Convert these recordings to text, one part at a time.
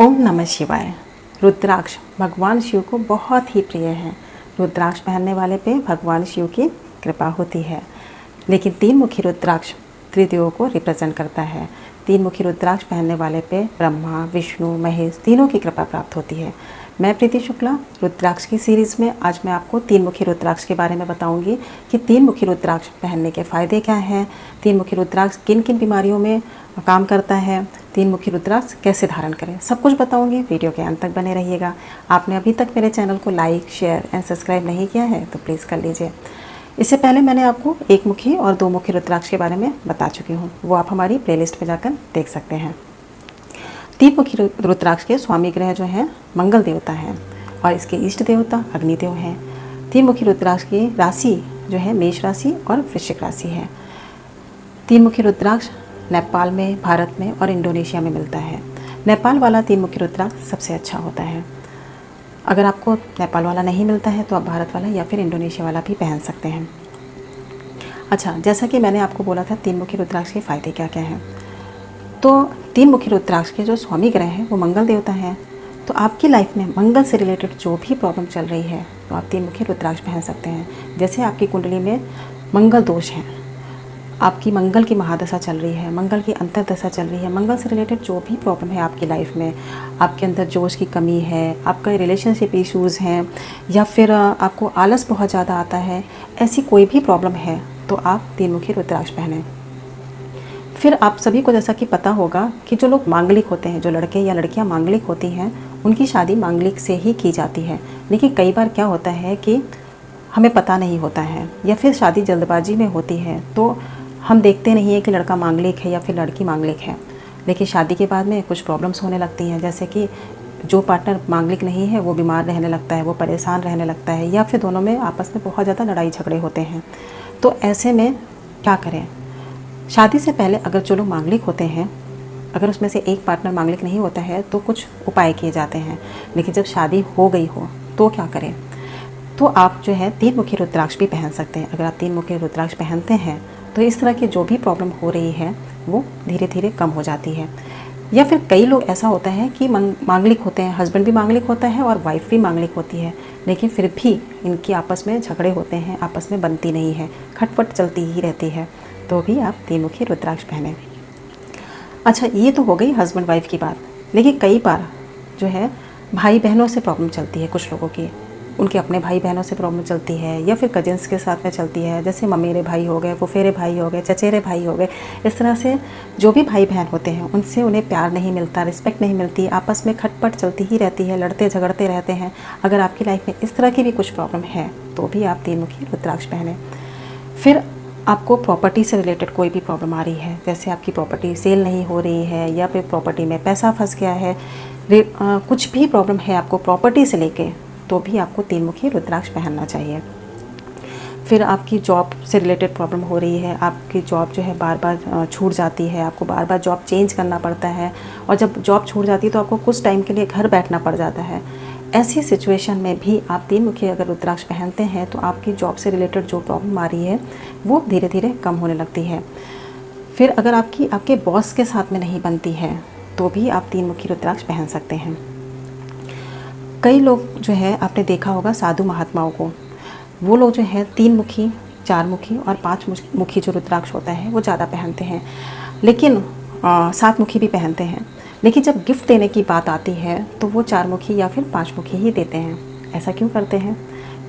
ओम नमः शिवाय। रुद्राक्ष भगवान शिव को बहुत ही प्रिय है। रुद्राक्ष पहनने वाले पे भगवान शिव की कृपा होती है। लेकिन तीन मुखी रुद्राक्ष त्रिदेवों को रिप्रेजेंट करता है। तीन मुखी रुद्राक्ष पहनने वाले पे ब्रह्मा, विष्णु, महेश तीनों की कृपा प्राप्त होती है। मैं प्रीति शुक्ला रुद्राक्ष की सीरीज़ में आज मैं आपको तीन मुखी रुद्राक्ष के बारे में बताऊंगी कि तीन मुखी रुद्राक्ष पहनने के फ़ायदे क्या हैं, तीन मुखी रुद्राक्ष किन किन बीमारियों में काम करता है, तीन मुखी रुद्राक्ष कैसे धारण करें, सब कुछ बताऊंगी। वीडियो के अंत तक बने रहिएगा। आपने अभी तक मेरे चैनल को लाइक, शेयर एंड सब्सक्राइब नहीं किया है तो प्लीज़ कर लीजिए। इससे पहले मैंने आपको एक मुखी और दो मुखी रुद्राक्ष के बारे में बता चुकी हूँ, वो आप हमारी प्लेलिस्ट में जाकर देख सकते हैं। तीन मुखी रुद्राक्ष के स्वामी ग्रह जो हैं मंगल देवता हैं और इसके इष्ट देवता अग्निदेव हैं। तीन मुखी रुद्राक्ष की राशि जो है मेष राशि और वृश्चिक राशि है। तीन मुखी रुद्राक्ष नेपाल में, भारत में और इंडोनेशिया में मिलता है। नेपाल वाला तीन मुखी रुद्राक्ष सबसे अच्छा होता है। अगर आपको नेपाल वाला नहीं मिलता है तो आप भारत वाला या फिर इंडोनेशिया वाला भी पहन सकते हैं। अच्छा, जैसा कि मैंने आपको बोला था तीन मुखी रुद्राक्ष के फ़ायदे क्या क्या हैं, तो तीन मुखी रुद्राक्ष के जो स्वामी ग्रह हैं वो मंगल देवता हैं। तो आपकी लाइफ में मंगल से रिलेटेड जो भी प्रॉब्लम चल रही है तो आप तीन मुखी रुद्राक्ष पहन सकते हैं। जैसे आपकी कुंडली में मंगल दोष है, आपकी मंगल की महादशा चल रही है, मंगल की अंतर्दशा चल रही है, मंगल से रिलेटेड जो भी प्रॉब्लम है आपकी लाइफ में, आपके अंदर जोश की कमी है, आपका रिलेशनशिप इश्यूज़ हैं या फिर आपको आलस बहुत ज़्यादा आता है, ऐसी कोई भी प्रॉब्लम है तो आप तीन मुखी रुद्राक्ष पहनें। फिर आप सभी को जैसा कि पता होगा कि जो लोग मांगलिक होते हैं, जो लड़के या लड़कियां मांगलिक होती हैं, उनकी शादी मांगलिक से ही की जाती है। लेकिन कई बार क्या होता है कि हमें पता नहीं होता है या फिर शादी जल्दबाजी में होती है तो हम देखते नहीं है कि लड़का मांगलिक है या फिर लड़की मांगलिक है। लेकिन शादी के बाद में कुछ प्रॉब्लम्स होने लगती हैं, जैसे कि जो पार्टनर मांगलिक नहीं है वो बीमार रहने लगता है, वो परेशान रहने लगता है या फिर दोनों में आपस में बहुत ज़्यादा लड़ाई झगड़े होते हैं। तो ऐसे में क्या करें? शादी से पहले अगर जो लोग मांगलिक होते हैं, अगर उसमें से एक पार्टनर मांगलिक नहीं होता है तो कुछ उपाय किए जाते हैं। लेकिन जब शादी हो गई हो तो क्या करें? तो आप जो है तीन मुखी रुद्राक्ष भी पहन सकते हैं। अगर आप तीन मुखी रुद्राक्ष पहनते हैं तो इस तरह की जो भी प्रॉब्लम हो रही है वो धीरे धीरे कम हो जाती है। या फिर कई लोग ऐसा होता है कि मांगलिक होते हैं, हस्बैंड भी मांगलिक होता है और वाइफ भी मांगलिक होती है, लेकिन फिर भी इनकी आपस में झगड़े होते हैं, आपस में बनती नहीं है, खटपट चलती ही रहती है, तो भी आप तीन मुखी रुद्राक्ष पहने। अच्छा, ये तो हो गई हस्बैंड वाइफ की बात। लेकिन कई बार जो है भाई बहनों से प्रॉब्लम चलती है, कुछ लोगों की उनके अपने भाई बहनों से प्रॉब्लम चलती है या फिर कजिन्स के साथ में चलती है, जैसे ममेरे भाई हो गए, फुफेरे भाई हो गए, चचेरे भाई हो गए। इस तरह से जो भी भाई बहन होते हैं उनसे उन्हें प्यार नहीं मिलता, रिस्पेक्ट नहीं मिलती, आपस में खटपट चलती ही रहती है, लड़ते झगड़ते रहते हैं। अगर आपकी लाइफ में इस तरह की भी कुछ प्रॉब्लम है तो भी आप तीन मुखी रुद्राक्ष पहने। फिर आपको प्रॉपर्टी से रिलेटेड कोई भी प्रॉब्लम आ रही है, जैसे आपकी प्रॉपर्टी सेल नहीं हो रही है या फिर प्रॉपर्टी में पैसा फंस गया है, कुछ भी प्रॉब्लम है आपको प्रॉपर्टी से लेके, तो भी आपको तीन मुखी रुद्राक्ष पहनना चाहिए। फिर आपकी जॉब से रिलेटेड प्रॉब्लम हो रही है, आपकी जॉब जो है बार बार छूट जाती है, आपको बार बार जॉब चेंज करना पड़ता है और जब जॉब छूट जाती है तो आपको कुछ टाइम के लिए घर बैठना पड़ जाता है। ऐसी सिचुएशन में भी आप तीन मुखी अगर रुद्राक्ष पहनते हैं तो आपकी जॉब से रिलेटेड जो प्रॉब्लम आ रही है वो धीरे धीरे कम होने लगती है। फिर अगर आपके बॉस के साथ में नहीं बनती है तो भी आप तीन मुखी रुद्राक्ष पहन सकते हैं। कई लोग जो है आपने देखा होगा साधु महात्माओं को, वो लोग जो है तीन मुखी, चार मुखी और पाँच मुखी जो रुद्राक्ष होता है वो ज़्यादा पहनते हैं, लेकिन सात मुखी भी पहनते हैं। लेकिन जब गिफ्ट देने की बात आती है तो वो चार मुखी या फिर पाँच मुखी ही देते हैं। ऐसा क्यों करते हैं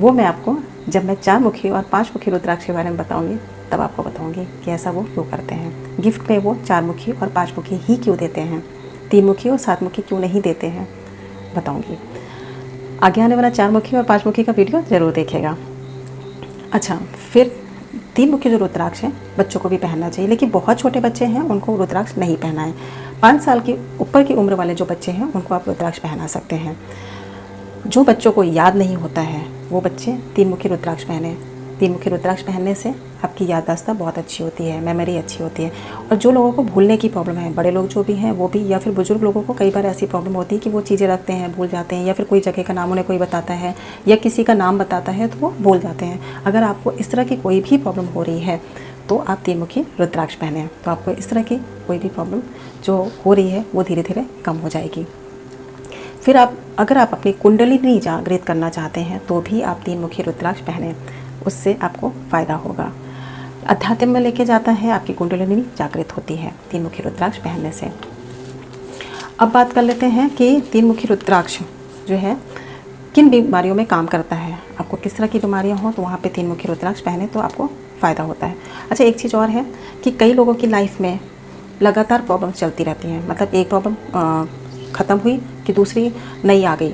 वो मैं आपको जब मैं चार मुखी और पाँच मुखी रुद्राक्ष के बारे में बताऊंगी तब आपको बताऊंगी कि ऐसा वो क्यों करते हैं। गिफ्ट में वो चार मुखी और पाँच मुखी ही क्यों देते हैं, तीन मुखी और सात मुखी क्यों नहीं देते हैं, बताऊँगी। आगे आने वाला चार मुखी और पाँच मुखी का वीडियो ज़रूर देखेगा। अच्छा, फिर तीन मुखी जो रुद्राक्ष है बच्चों को भी पहनना चाहिए, लेकिन बहुत छोटे बच्चे हैं उनको रुद्राक्ष नहीं पहना है। 5 साल की ऊपर की उम्र वाले जो बच्चे हैं उनको आप रुद्राक्ष पहना सकते हैं। जो बच्चों को याद नहीं होता है वो बच्चे तीन मुखी रुद्राक्ष पहने। तीन मुखी रुद्राक्ष पहनने से आपकी याददाश्त बहुत अच्छी होती है, मेमोरी अच्छी होती है। और जो लोगों को भूलने की प्रॉब्लम है, बड़े लोग जो भी हैं वो भी, या फिर बुजुर्ग लोगों को कई बार ऐसी प्रॉब्लम होती है कि वो चीज़ें रखते हैं भूल जाते हैं, या फिर कोई जगह का नाम उन्हें कोई बताता है या किसी का नाम बताता है तो वो भूल जाते हैं। अगर आपको इस तरह की कोई भी प्रॉब्लम हो रही है तो आप तीन मुखी रुद्राक्ष पहने, तो आपको इस तरह की कोई भी प्रॉब्लम जो हो रही है वो धीरे धीरे कम हो जाएगी। फिर आप अगर आप अपनी कुंडलिनी जागृत करना चाहते हैं तो भी आप 3 मुखी रुद्राक्ष पहने, उससे आपको फ़ायदा होगा। अध्यात्म में लेके जाता है, आपकी कुंडलिनी जागृत होती है 3 मुखी रुद्राक्ष पहनने से। अब बात कर लेते हैं कि 3 मुखी रुद्राक्ष जो है किन बीमारियों में काम करता है। आपको किस तरह की बीमारियां हो तो वहाँ पे 3 मुखी रुद्राक्ष पहने तो आपको फ़ायदा होता है। अच्छा, एक चीज़ और है कि कई लोगों की लाइफ में लगातार प्रॉब्लम चलती रहती हैं, मतलब एक प्रॉब्लम ख़त्म हुई कि दूसरी नई आ गई,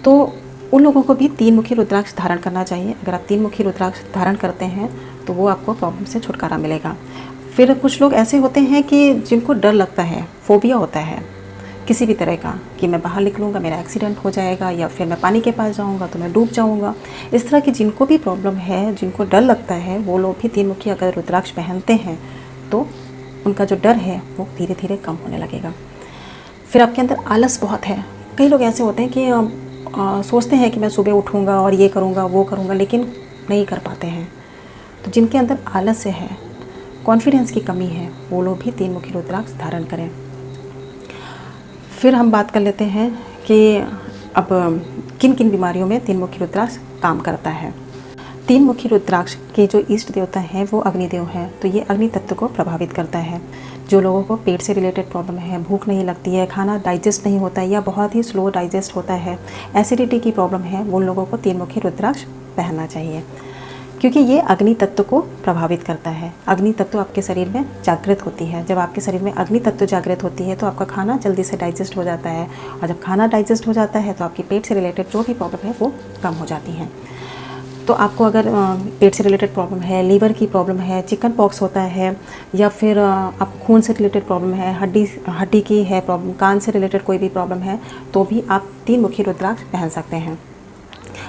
तो उन लोगों को भी 3 मुखी रुद्राक्ष धारण करना चाहिए। अगर आप 3 मुखी रुद्राक्ष धारण करते हैं तो वो आपको प्रॉब्लम से छुटकारा मिलेगा। फिर कुछ लोग ऐसे होते हैं कि जिनको डर लगता है, फोबिया होता है किसी भी तरह का, कि मैं बाहर निकलूँगा मेरा एक्सीडेंट हो जाएगा, या फिर मैं पानी के पास जाऊँगा तो मैं डूब जाऊँगा। इस तरह की जिनको भी प्रॉब्लम है, जिनको डर लगता है, वो लोग भी 3 मुखी अगर रुद्राक्ष पहनते हैं तो उनका जो डर है वो धीरे धीरे कम होने लगेगा। फिर आपके अंदर आलस बहुत है। कई लोग ऐसे होते हैं कि सोचते हैं कि मैं सुबह उठूँगा और ये करूँगा वो करूँगा, लेकिन नहीं कर पाते हैं। तो जिनके अंदर आलस्य है, कॉन्फिडेंस की कमी है, वो लोग भी 3 मुखी रुद्राक्ष धारण करें। फिर हम बात कर लेते हैं कि अब किन किन बीमारियों में 3 मुखी रुद्राक्ष काम करता है। 3 मुखी रुद्राक्ष के जो इष्ट देवता हैं वो अग्निदेव हैं, तो ये अग्नि तत्व को प्रभावित करता है। जो लोगों को पेट से रिलेटेड प्रॉब्लम है, भूख नहीं लगती है, खाना डाइजेस्ट नहीं होता है या बहुत ही स्लो डाइजेस्ट होता है, एसिडिटी की प्रॉब्लम है, उन लोगों को 3 मुखी रुद्राक्ष पहनना चाहिए, क्योंकि ये अग्नि तत्व को प्रभावित करता है। अग्नि तत्व आपके शरीर में जागृत होती है। जब आपके शरीर में अग्नि तत्व जागृत होती है तो आपका खाना जल्दी से डाइजेस्ट हो जाता है, और जब खाना डाइजेस्ट हो जाता है तो आपकी पेट से रिलेटेड जो भी प्रॉब्लम है वो कम हो जाती हैं। तो आपको अगर पेट से रिलेटेड प्रॉब्लम है, लीवर की प्रॉब्लम है, चिकन पॉक्स होता है, या फिर आपको खून से रिलेटेड प्रॉब्लम है, हड्डी की है प्रॉब्लम, कान से रिलेटेड कोई भी प्रॉब्लम है, तो भी आप 3 मुखी रुद्राक्ष पहन सकते हैं।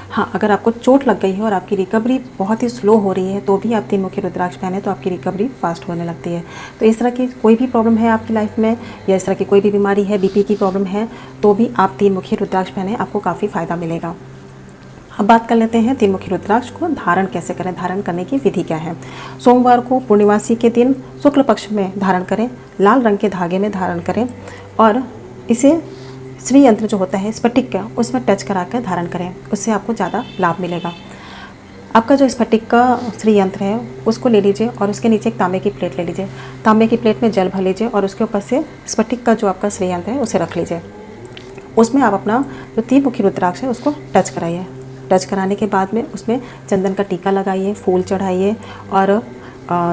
हाँ, अगर आपको चोट लग गई है और आपकी रिकवरी बहुत ही स्लो हो रही है तो भी आप 3 मुखी रुद्राक्ष पहने तो आपकी रिकवरी फास्ट होने लगती है। तो इस तरह की कोई भी प्रॉब्लम है आपकी लाइफ में, या इस तरह की कोई भी बीमारी है, बीपी की प्रॉब्लम है, तो भी आप 3 मुखी रुद्राक्ष पहने, आपको काफ़ी फ़ायदा मिलेगा। अब बात कर लेते हैं 3 मुखी रुद्राक्ष को धारण कैसे करें, धारण करने की विधि क्या है। सोमवार को पूर्णिमासी के दिन शुक्ल पक्ष में धारण करें, लाल रंग के धागे में धारण करें, और इसे श्री यंत्र जो होता है स्फटिक का, उसमें टच करा कर धारण करें, उससे आपको ज़्यादा लाभ मिलेगा। आपका जो स्फटिक का श्री यंत्र है उसको ले लीजिए और उसके नीचे एक तांबे की प्लेट ले लीजिए। तांबे की प्लेट में जल भर लीजिए और उसके ऊपर से स्फटिक का जो आपका श्री यंत्र है उसे रख लीजिए। उसमें आप अपना जो 3 मुखी रुद्राक्ष है उसको टच कराइए। टच कराने के बाद में उसमें चंदन का टीका लगाइए, फूल चढ़ाइए और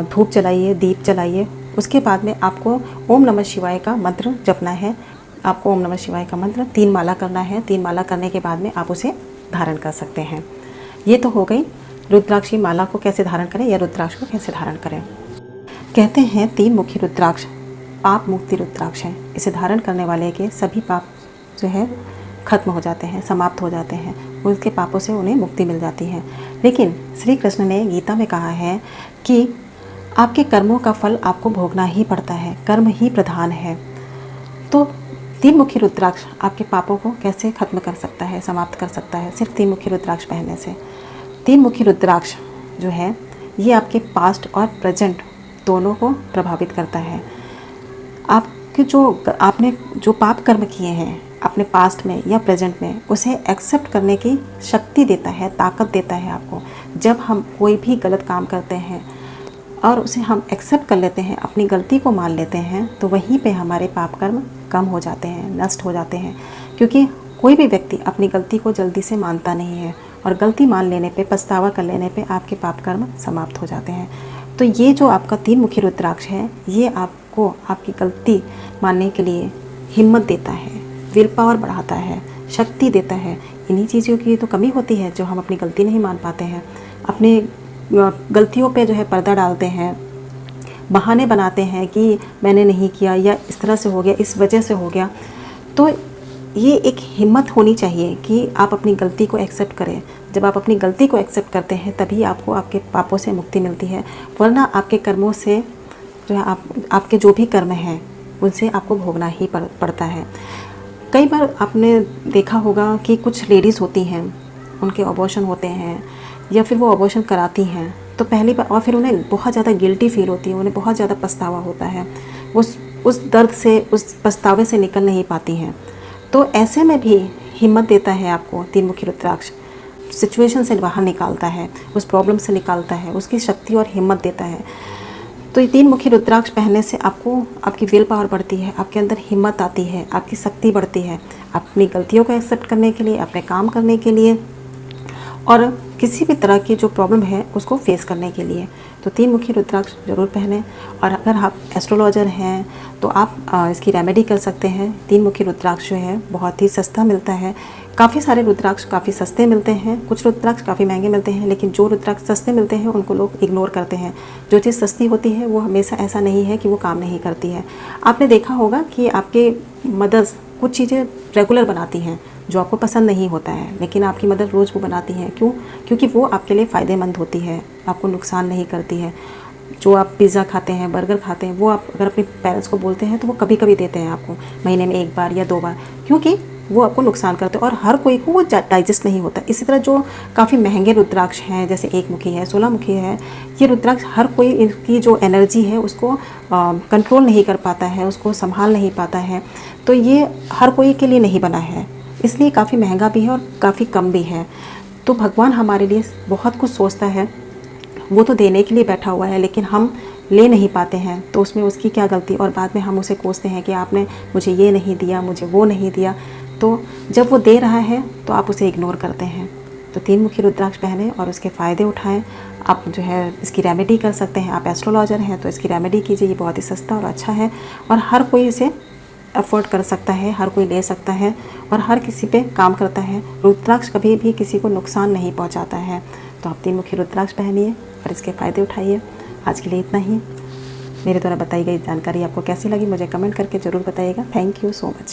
धूप जलाइए, दीप जलाइए। उसके बाद में आपको ओम नमः शिवाय का मंत्र जपना है। आपको ओम नमः शिवाय का मंत्र 3 माला करना है। 3 माला करने के बाद में आप उसे धारण कर सकते हैं। ये तो हो गई रुद्राक्ष की माला को कैसे धारण करें या रुद्राक्ष को कैसे धारण करें। कहते हैं 3 मुखी रुद्राक्ष पाप मुक्ति रुद्राक्ष है। इसे धारण करने वाले के सभी पाप जो है खत्म हो जाते हैं, समाप्त हो जाते हैं, उनके पापों से उन्हें मुक्ति मिल जाती है। लेकिन श्री कृष्ण ने गीता में कहा है कि आपके कर्मों का फल आपको भोगना ही पड़ता है, कर्म ही प्रधान है। तो 3 मुखी रुद्राक्ष आपके पापों को कैसे खत्म कर सकता है, समाप्त कर सकता है, सिर्फ 3 मुखी रुद्राक्ष पहनने से। 3 मुखी रुद्राक्ष जो है ये आपके पास्ट और प्रेजेंट दोनों को प्रभावित करता है। आपके आपने जो पाप कर्म किए हैं अपने पास्ट में या प्रेजेंट में, उसे एक्सेप्ट करने की शक्ति देता है, ताकत देता है आपको। जब हम कोई भी गलत काम करते हैं और उसे हम एक्सेप्ट कर लेते हैं, अपनी गलती को मान लेते हैं, तो वहीं पे हमारे पाप कर्म कम हो जाते हैं, नष्ट हो जाते हैं। क्योंकि कोई भी व्यक्ति अपनी गलती को जल्दी से मानता नहीं है, और गलती मान लेने पे, पछतावा कर लेने पे आपके पाप कर्म समाप्त हो जाते हैं। तो ये जो आपका 3 मुखी रुद्राक्ष है, ये आपको आपकी गलती मानने के लिए हिम्मत देता है, विल पावर बढ़ाता है, शक्ति देता है। इन्हीं चीज़ों की तो कमी होती है जो हम अपनी गलती नहीं मान पाते हैं, अपनी गलतियों पे जो है पर्दा डालते हैं, बहाने बनाते हैं कि मैंने नहीं किया, या इस तरह से हो गया, इस वजह से हो गया। तो ये एक हिम्मत होनी चाहिए कि आप अपनी गलती को एक्सेप्ट करें। जब आप अपनी गलती को एक्सेप्ट करते हैं तभी आपको आपके पापों से मुक्ति मिलती है, वरना आपके कर्मों से जो है आपके जो भी कर्म हैं उनसे आपको भोगना ही पड़ता है। कई बार आपने देखा होगा कि कुछ लेडीज़ होती हैं, उनके अबॉर्शन होते हैं या फिर वो अबॉर्शन कराती हैं, तो पहली बार और फिर उन्हें बहुत ज़्यादा गिल्टी फील होती है, उन्हें बहुत ज़्यादा पछतावा होता है, उस दर्द से, उस पछतावे से निकल नहीं पाती हैं। तो ऐसे में भी हिम्मत देता है आपको तीन मुखी रुद्राक्ष, सिचुएशन से बाहर निकालता है, उस प्रॉब्लम से निकालता है, उसकी शक्ति और हिम्मत देता है। तो ये तीन मुखी रुद्राक्ष पहनने से आपको आपकी विल पावर बढ़ती है, आपके अंदर हिम्मत आती है, आपकी शक्ति बढ़ती है अपनी गलतियों को एक्सेप्ट करने के लिए, अपने काम करने के लिए और किसी भी तरह की जो प्रॉब्लम है उसको फेस करने के लिए। तो तीन मुखी रुद्राक्ष ज़रूर पहनें। और अगर आप एस्ट्रोलॉजर हैं तो आप इसकी रेमेडी कर सकते हैं। तीन मुखी रुद्राक्ष जो है बहुत ही सस्ता मिलता है। काफ़ी सारे रुद्राक्ष काफ़ी सस्ते मिलते हैं, कुछ रुद्राक्ष काफ़ी महंगे मिलते हैं, लेकिन जो रुद्राक्ष सस्ते मिलते हैं उनको लोग इग्नोर करते हैं। जो चीज़ सस्ती होती है वो हमेशा ऐसा नहीं है कि वो काम नहीं करती है। आपने देखा होगा कि आपके मदर्स कुछ चीज़ें रेगुलर बनाती हैं जो आपको पसंद नहीं होता है, लेकिन आपकी मदर रोज़ वो बनाती हैं। क्यों? क्योंकि वो आपके लिए फ़ायदेमंद होती है, आपको नुकसान नहीं करती है। जो आप पिज़्ज़ा खाते हैं, बर्गर खाते हैं, वो आप अगर अपने पेरेंट्स को बोलते हैं तो वो कभी कभी देते हैं आपको, महीने में 1 बार या 2 बार, क्योंकि वो आपको नुकसान करते हैं और हर कोई को वो डाइजेस्ट नहीं होता। इसी तरह जो काफ़ी महंगे रुद्राक्ष हैं, जैसे 1 मुखी है, 16 मुखी है, ये रुद्राक्ष हर कोई इनकी जो एनर्जी है उसको कंट्रोल नहीं कर पाता है, उसको संभाल नहीं पाता है। तो ये हर कोई के लिए नहीं बना है, इसलिए काफ़ी महंगा भी है और काफ़ी कम भी है। तो भगवान हमारे लिए बहुत कुछ सोचता है, वो तो देने के लिए बैठा हुआ है, लेकिन हम ले नहीं पाते हैं, तो उसमें उसकी क्या गलती। और बाद में हम उसे कोसते हैं कि आपने मुझे ये नहीं दिया, मुझे वो नहीं दिया। तो जब वो दे रहा है तो आप उसे इग्नोर करते हैं। तो तीन मुखी रुद्राक्ष पहने और उसके फ़ायदे उठाएं। आप जो है इसकी रेमेडी कर सकते हैं। आप एस्ट्रोलॉजर हैं तो इसकी रेमेडी कीजिए, ये बहुत ही सस्ता और अच्छा है और हर कोई इसे अफोर्ड कर सकता है, हर कोई ले सकता है और हर किसी पे काम करता है। रुद्राक्ष कभी भी किसी को नुकसान नहीं पहुंचाता है। तो आप तीन मुखी रुद्राक्ष पहनिए और इसके फ़ायदे उठाइए। आज के लिए इतना ही। मेरे द्वारा बताई गई जानकारी आपको कैसी लगी मुझे कमेंट करके ज़रूर बताइएगा। Thank you so much.